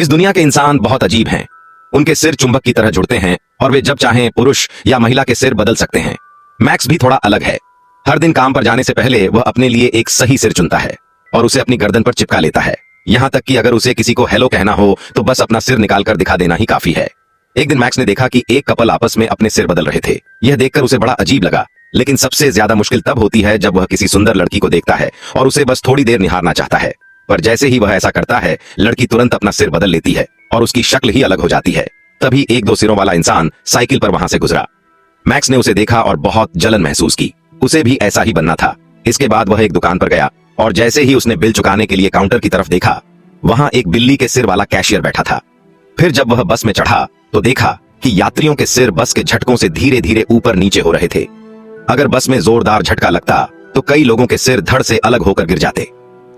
इस दुनिया के इंसान बहुत अजीब हैं। उनके सिर चुंबक की तरह जुड़ते हैं और वे जब चाहें पुरुष या महिला के सिर बदल सकते हैं। मैक्स भी थोड़ा अलग है। हर दिन काम पर जाने से पहले वह अपने लिए एक सही सिर चुनता है और उसे अपनी गर्दन पर चिपका लेता है। यहाँ तक कि अगर उसे किसी को हेलो कहना हो तो बस अपना सिर निकालकर दिखा देना ही काफी है। एक दिन मैक्स ने देखा कि एक कपल आपस में अपने सिर बदल रहे थे। यह देखकर उसे बड़ा अजीब लगा, लेकिन सबसे ज्यादा मुश्किल तब होती है जब वह किसी सुंदर लड़की को देखता है और उसे बस थोड़ी देर निहारना चाहता है। पर जैसे ही वह ऐसा करता है, लड़की तुरंत अपना सिर बदल लेती है और उसकी शक्ल ही अलग हो जाती है। तभी एक दो सिरों वाला इंसान साइकिल पर वहां से गुजरा। मैक्स ने उसे देखा और बहुत जलन महसूस की। उसे भी ऐसा ही बनना था। इसके बाद वह एक दुकान पर गया और जैसे ही उसने बिल चुकाने के लिए काउंटर की तरफ देखा, वहां एक बिल्ली के सिर वाला कैशियर बैठा था। फिर जब वह बस में चढ़ा तो देखा कि यात्रियों के सिर बस के झटकों से धीरे धीरे ऊपर नीचे हो रहे थे। अगर बस में जोरदार झटका लगता तो कई लोगों के सिर धड़ से अलग होकर गिर जाते,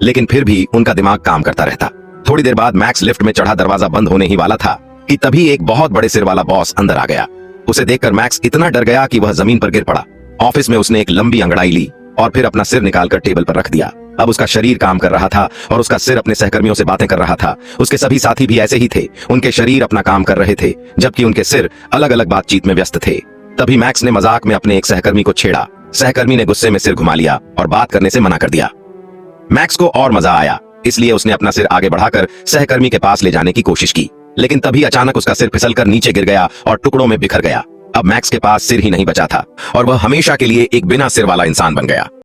लेकिन फिर भी उनका दिमाग काम करता रहता। थोड़ी देर बाद मैक्स लिफ्ट में चढ़ा, दरवाजा बंद होने ही वाला था कि तभी एक बहुत बड़े सिर वाला बॉस अंदर आ गया। उसे देखकर मैक्स इतना डर गया कि वह जमीन पर गिर पड़ा। ऑफिस में उसने एक लंबी अंगड़ाई ली और फिर अपना सिर निकालकर टेबल पर रख दिया। अब उसका शरीर काम कर रहा था और उसका सिर अपने सहकर्मियों से बातें कर रहा था। उसके सभी साथी भी ऐसे ही थे। उनके शरीर अपना काम कर रहे थे जबकि उनके सिर अलग अलग बातचीत में व्यस्त थे। तभी मैक्स ने मजाक में अपने एक सहकर्मी को छेड़ा। सहकर्मी ने गुस्से में सिर घुमा लिया और बात करने से मना कर दिया। मैक्स को और मजा आया, इसलिए उसने अपना सिर आगे बढ़ाकर सहकर्मी के पास ले जाने की कोशिश की, लेकिन तभी अचानक उसका सिर फिसलकर नीचे गिर गया और टुकड़ों में बिखर गया। अब मैक्स के पास सिर ही नहीं बचा था और वह हमेशा के लिए एक बिना सिर वाला इंसान बन गया।